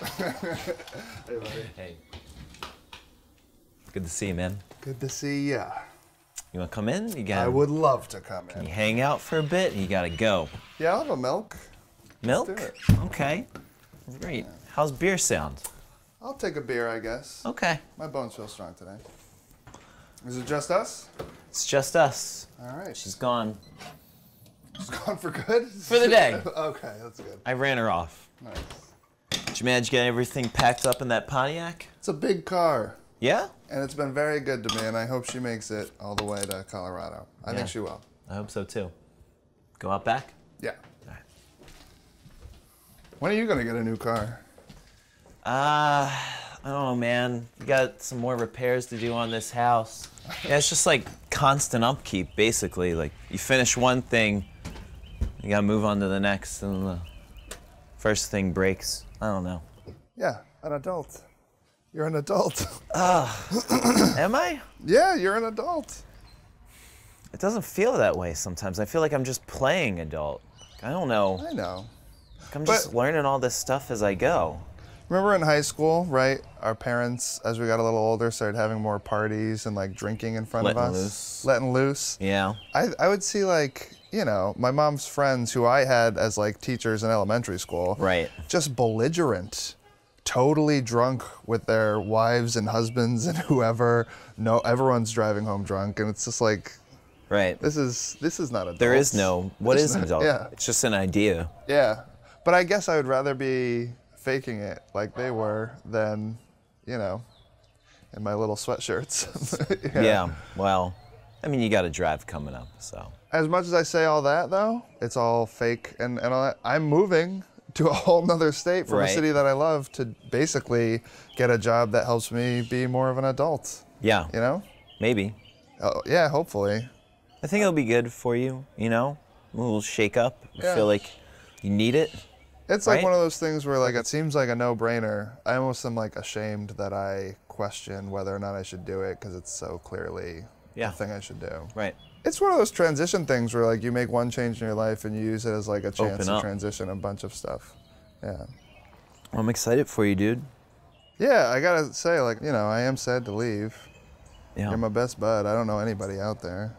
Hey, buddy. Hey. Good to see you, man. Good to see ya. You want to come in? You got. I would love to come in. You hang out for a bit. You got to go. Yeah, I'll have a milk. Milk? Let's do it. Okay. Great. How's beer sound? I'll take a beer, I guess. Okay. My bones feel strong today. Is it just us? It's just us. All right. She's gone. She's gone for good? For the day. Okay, that's good. I ran her off. Nice. Did you manage to get everything packed up in that Pontiac? It's a big car. Yeah? And it's been very good to me, and I hope she makes it all the way to Colorado. I think she will. I hope so too. Go out back? Yeah. All right. When are you going to get a new car? I don't know, man. We got some more repairs to do on this house. Yeah, it's just like constant upkeep, basically. Like, you finish one thing, you gotta move on to the next, and the first thing breaks. I don't know. Yeah, an adult. You're an adult. Am I? Yeah, you're an adult. It doesn't feel that way sometimes. I feel like I'm just playing adult. I don't know. I know. Like I'm just learning all this stuff as I go. Remember in high school, right? Our parents, as we got a little older, started having more parties and like drinking in front of us. Loose. Letting loose. Yeah. I would see like, you know, my mom's friends who I had as like teachers in elementary school. Right. Just belligerent. Totally drunk with their wives and husbands and whoever. No, everyone's driving home drunk, and it's just like, Right. this is not adult. There is no, what is an adult? Yeah. It's just an idea. Yeah, but I guess I would rather be faking it like they were than, you know, in my little sweatshirts. Yeah. Well, I mean, you got a drive coming up, so. As much as I say all that, though, it's all fake and all that. I'm moving to a whole nother state from a city that I love to basically get a job that helps me be more of an adult. Yeah. You know? Maybe. Oh, yeah, hopefully. I think it'll be good for you, you know? A little shake up. I Yeah. feel like you need it. It's like Right? one of those things where like it seems like a no-brainer. I almost am like ashamed that I question whether or not I should do it because it's so clearly Yeah. the thing I should do. Right. It's one of those transition things where like you make one change in your life and you use it as like a chance Open to up. transition a bunch of stuff. Yeah. I'm excited for you, dude. Yeah, I gotta say, like, you know, I am sad to leave. Yeah. You're my best bud. I don't know anybody out there.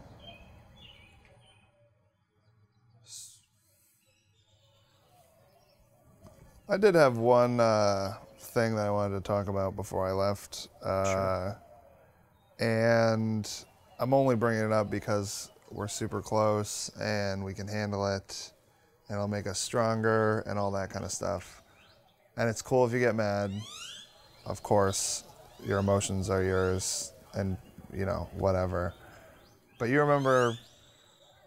I did have one thing that I wanted to talk about before I left. Sure. And I'm only bringing it up because we're super close and we can handle it and it'll make us stronger and all that kind of stuff. And it's cool if you get mad. Of course, your emotions are yours and, you know, whatever. But you remember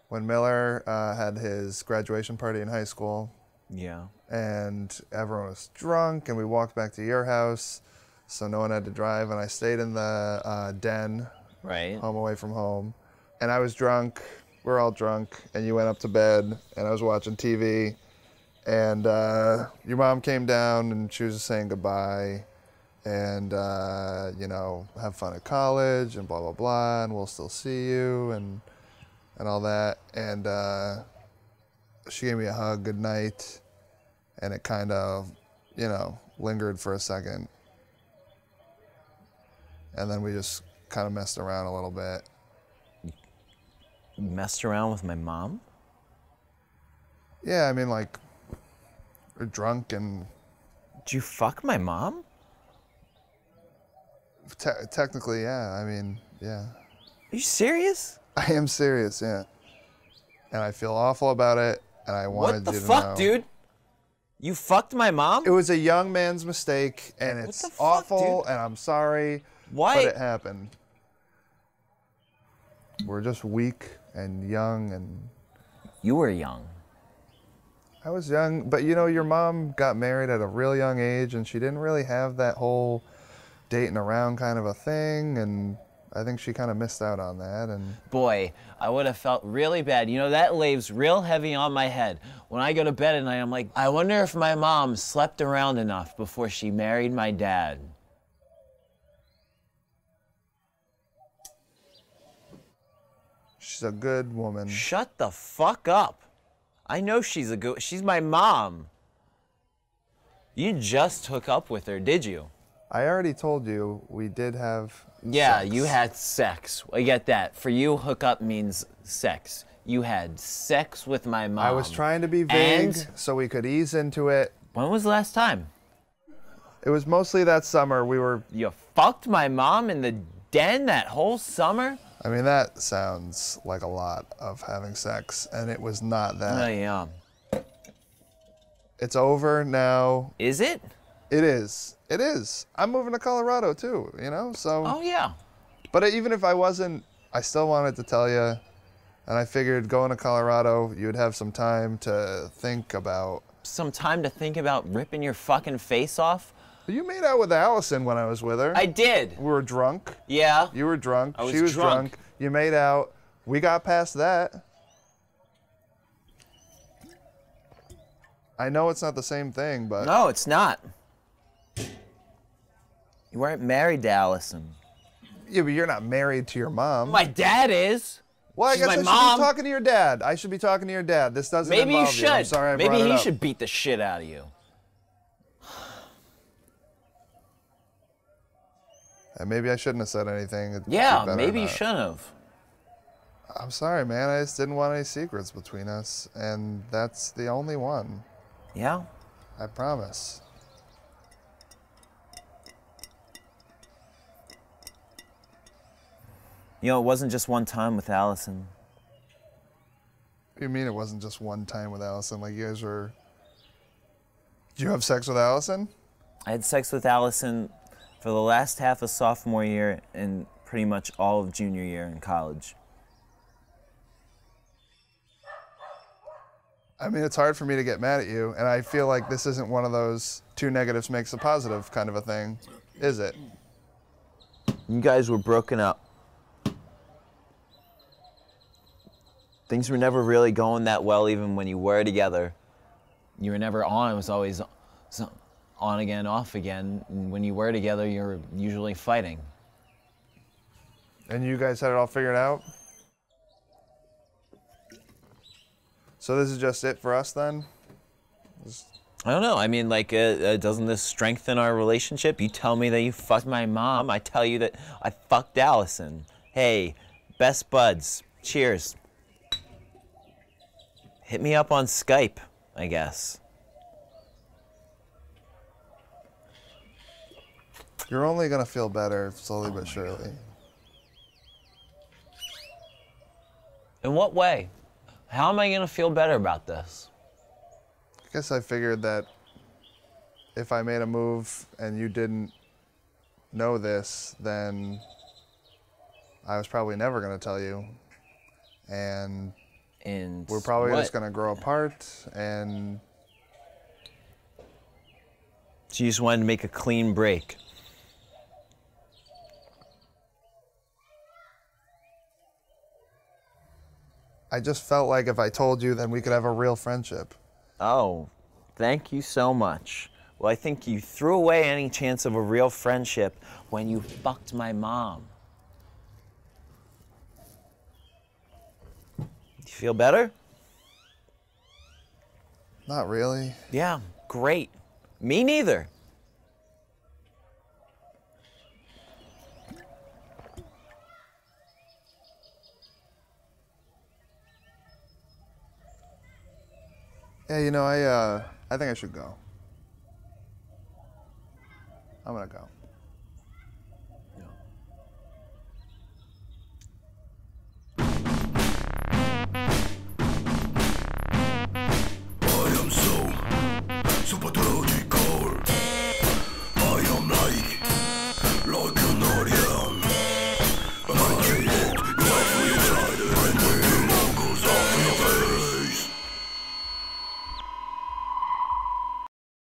when Miller had his graduation party in high school? Yeah. And everyone was drunk and we walked back to your house so no one had to drive, and I stayed in the den, Right. home away from home, and I was drunk. We're all drunk, and you went up to bed, and I was watching TV, and your mom came down, and she was just saying goodbye, and, you know, have fun at college, and blah, blah, blah, and we'll still see you, and all that, and she gave me a hug, good night, and it kind of, you know, lingered for a second, and then we just kind of messed around a little bit. Messed around with my mom? Yeah, I mean, like, we're drunk and Did you fuck my mom? technically, yeah. I mean, yeah. Are you serious? I am serious, yeah. And I feel awful about it, and I wanted What you the to fuck, know. dude? You fucked my mom? It was a young man's mistake, and it's the fuck, awful, dude? and I'm sorry, Why? but it happened. We're just weak and young, and You were young. I was young, but you know, your mom got married at a real young age, and she didn't really have that whole dating around kind of a thing, and I think she kind of missed out on that. And Boy, I would have felt really bad. You know, that lays real heavy on my head. When I go to bed at night, I'm like, I wonder if my mom slept around enough before she married my dad. she's a good woman. Shut the fuck up. I know she's my mom. You just hook up with her, did you? I already told you we did have Yeah, sex. you had sex. I get that. For you, hook up means sex. You had sex with my mom. I was trying to be vague And so we could ease into it. when was the last time? It was mostly that summer we were, You fucked my mom in the den that whole summer? I mean, that sounds like a lot of having sex, and it was not that. Yeah. It's over now. Is it? It is. It is. I'm moving to Colorado too, you know? So, Oh, yeah. but even if I wasn't, I still wanted to tell you. And I figured going to Colorado, you'd have some time to think about. Some time to think about ripping your fucking face off? You made out with Allison when I was with her. I did. We were drunk. Yeah. You were drunk. I was She was drunk. You made out. We got past that. I know it's not the same thing, but No, it's not. You weren't married to Allison. yeah, but you're not married to your mom. My dad is. Well, I She's guess my I should mom. be talking to your dad. I should be talking to your dad. This doesn't Maybe you involve should. I'm sorry I Maybe brought it he up. should beat the shit out of you. And maybe I shouldn't have said anything. It'd be Yeah, better maybe you not. shouldn't have. I'm sorry, man. I just didn't want any secrets between us, and that's the only one. Yeah? I promise. You know, it wasn't just one time with Allison. What do you mean it wasn't just one time with Allison? Like you guys were. Did you have sex with Allison? I had sex with Allison for the last half of sophomore year and pretty much all of junior year in college. I mean, it's hard for me to get mad at you, and I feel like this isn't one of those two negatives makes a positive kind of a thing, is it? You guys were broken up. Things were never really going that well, even when you were together. You were never on. It was always on again, off again. And when you were together, you were usually fighting. And you guys had it all figured out? So this is just it for us then? I don't know. I mean, like, doesn't this strengthen our relationship? You tell me that you fucked my mom. I tell you that I fucked Allison. Hey, best buds. Cheers. Hit me up on Skype, I guess. You're only gonna feel better slowly but surely. In what way? How am I gonna feel better about this? I guess I figured that if I made a move and you didn't know this, then I was probably never gonna tell you. And And we're probably what? just gonna grow apart, and So you just wanted to make a clean break. I just felt like if I told you, then we could have a real friendship. Oh, thank you so much. Well, I think you threw away any chance of a real friendship when you fucked my mom. You feel better? Not really. Yeah, great. Me neither. Yeah, you know, I think I should go. I'm gonna go.